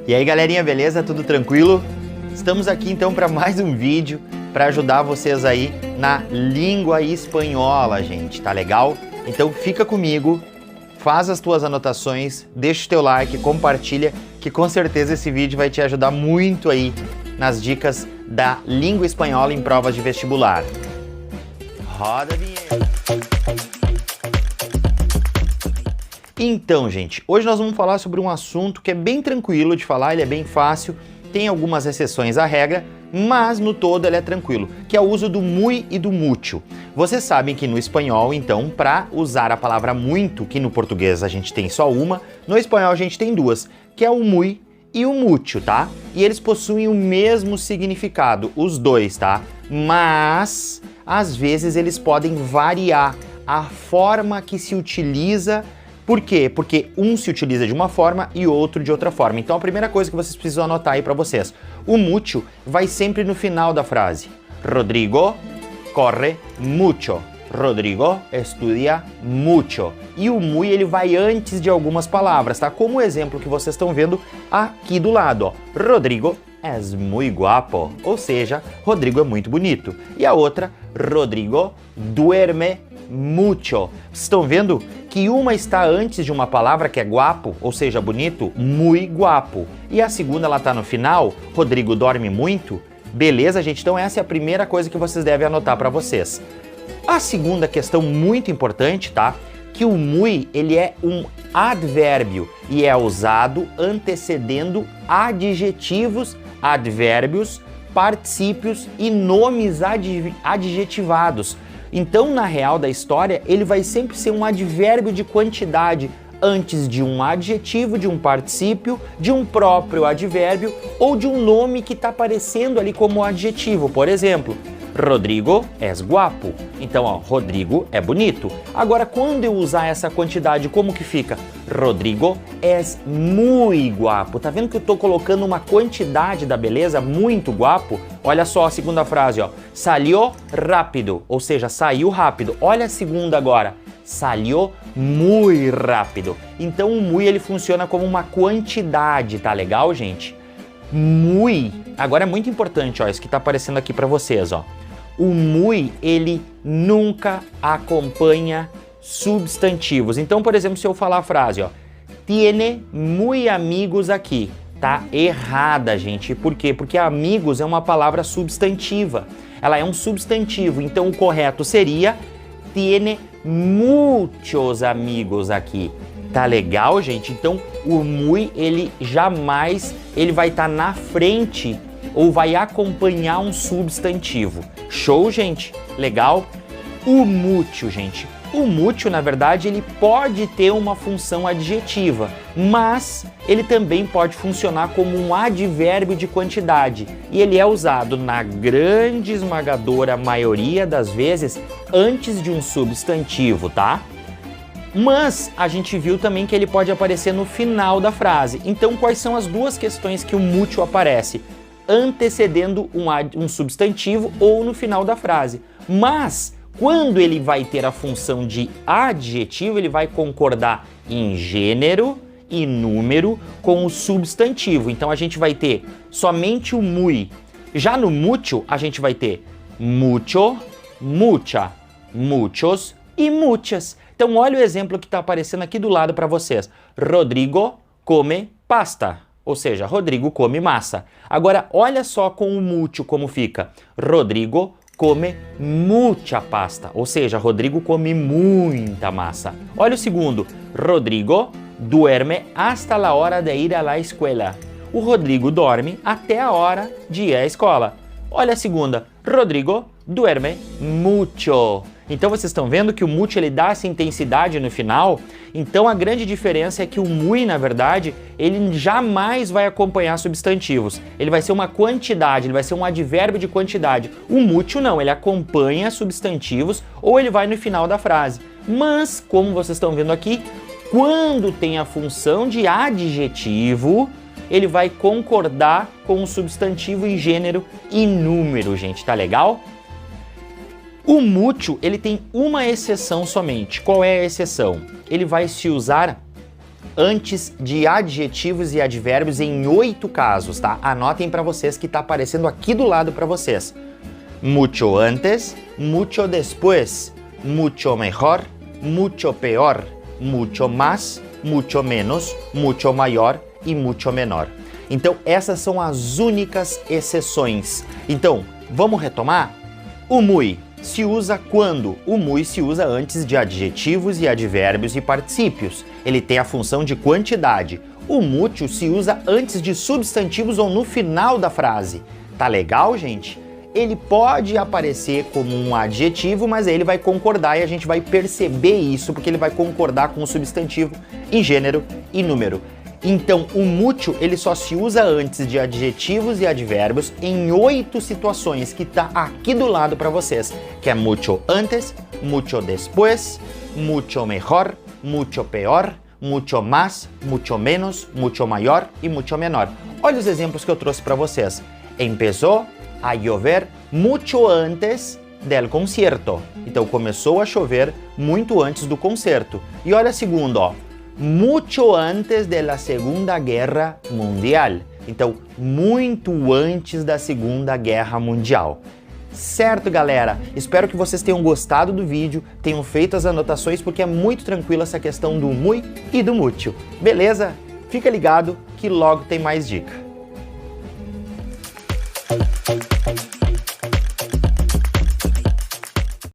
E aí galerinha, beleza? Tudo tranquilo? Estamos aqui então para mais um vídeo para ajudar vocês aí na língua espanhola, gente, tá legal? Então fica comigo, faz as tuas anotações, deixa o teu like, compartilha, que com certeza esse vídeo vai te ajudar muito aí nas dicas da língua espanhola em provas de vestibular. Roda a vinheta! Então, gente, hoje nós vamos falar sobre um assunto que é bem tranquilo de falar, ele é bem fácil, tem algumas exceções à regra, mas no todo ele é tranquilo, que é o uso do muy e do mucho. Vocês sabem que no espanhol, então, para usar a palavra muito, que no português a gente tem só uma, no espanhol a gente tem duas, que é o muy e o mucho, tá? E eles possuem o mesmo significado, os dois, tá? Mas, às vezes, eles podem variar a forma que se utiliza. Por quê? Porque um se utiliza de uma forma e outro de outra forma. Então a primeira coisa que vocês precisam anotar aí para vocês. O mucho vai sempre no final da frase. Rodrigo corre mucho. Rodrigo estudia mucho. E o muy ele vai antes de algumas palavras, tá? Como o exemplo que vocês estão vendo aqui do lado, ó. Rodrigo es muy guapo. Ou seja, Rodrigo é muito bonito. E a outra, Rodrigo duerme mucho. Vocês estão vendo que uma está antes de uma palavra que é guapo, ou seja, bonito, muy guapo. E a segunda ela está no final, Rodrigo dorme muito. Beleza, gente? Então essa é a primeira coisa que vocês devem anotar para vocês. A segunda questão muito importante, tá? Que o muy, ele é um advérbio e é usado antecedendo adjetivos, advérbios, particípios e nomes adjetivados. Então, na real da história, ele vai sempre ser um advérbio de quantidade antes de um adjetivo, de um particípio, de um próprio advérbio ou de um nome que está aparecendo ali como adjetivo. Por exemplo, Rodrigo es guapo. Então, ó, Rodrigo é bonito. Agora, quando eu usar essa quantidade, como que fica? Rodrigo es muy guapo. Tá vendo que eu tô colocando uma quantidade da beleza, muito guapo? Olha só a segunda frase, ó. Salió rápido, ou seja, saiu rápido. Olha a segunda agora. Salió muy rápido. Então, o muy ele funciona como uma quantidade, tá legal, gente? Muy. Agora é muito importante, ó, isso que tá aparecendo aqui para vocês, ó. O muy, ele nunca acompanha substantivos. Então, por exemplo, se eu falar a frase, ó, tiene muy amigos aqui, tá errada, gente. Por quê? Porque amigos é uma palavra substantiva. Ela é um substantivo, então o correto seria tiene muchos amigos aqui. Tá legal, gente? Então, o muy, ele jamais vai estar na frente ou vai acompanhar um substantivo. Show, gente? Legal? O mucho, gente. O mucho, na verdade, ele pode ter uma função adjetiva, mas ele também pode funcionar como um advérbio de quantidade. E ele é usado na grande esmagadora maioria das vezes antes de um substantivo, tá? Mas a gente viu também que ele pode aparecer no final da frase. Então, quais são as duas questões que o mucho aparece? Antecedendo um substantivo ou no final da frase. Mas, quando ele vai ter a função de adjetivo, ele vai concordar em gênero e número com o substantivo. Então, a gente vai ter somente o muy. Já no mucho, a gente vai ter mucho, mucha, muchos e muchas. Então, olha o exemplo que está aparecendo aqui do lado para vocês. Rodrigo come pasta, ou seja, Rodrigo come massa. Agora, olha só com o mucho como fica. Rodrigo come mucha pasta, ou seja, Rodrigo come muita massa. Olha o segundo. Rodrigo duerme hasta la hora de ir a la escuela. O Rodrigo dorme até a hora de ir à escola. Olha a segunda. Rodrigo duerme mucho. Então vocês estão vendo que o mucho ele dá essa intensidade no final. Então a grande diferença é que o muy, na verdade, ele jamais vai acompanhar substantivos. Ele vai ser uma quantidade, ele vai ser um advérbio de quantidade. O mucho não, ele acompanha substantivos ou ele vai no final da frase. Mas, como vocês estão vendo aqui, quando tem a função de adjetivo, ele vai concordar com o substantivo em gênero e número, gente. Tá legal? O mucho, ele tem uma exceção somente. Qual é a exceção? Ele vai se usar antes de adjetivos e advérbios em 8 casos, tá? Anotem para vocês que tá aparecendo aqui do lado para vocês. Mucho antes, mucho después, mucho mejor, mucho peor, mucho más, mucho menos, mucho maior e mucho menor. Então, essas são as únicas exceções. Então, vamos retomar? O muy se usa quando? O muy se usa antes de adjetivos e advérbios e particípios. Ele tem a função de quantidade. O mucho se usa antes de substantivos ou no final da frase. Tá legal, gente? Ele pode aparecer como um adjetivo, mas aí ele vai concordar e a gente vai perceber isso, porque ele vai concordar com o substantivo em gênero e número. Então, o mucho, ele só se usa antes de adjetivos e advérbios em 8 situações, que tá aqui do lado para vocês, que é mucho antes, mucho después, mucho mejor, mucho peor, mucho más, mucho menos, mucho maior e mucho menor. Olha os exemplos que eu trouxe para vocês. Empezó a llover mucho antes del concierto. Então, começou a chover muito antes do concerto. E olha a segunda, ó. Mucho antes de la Segunda Guerra Mundial. Então, muito antes da Segunda Guerra Mundial. Certo, galera? Espero que vocês tenham gostado do vídeo, tenham feito as anotações, porque é muito tranquila essa questão do muy e do mucho. Beleza? Fica ligado que logo tem mais dica.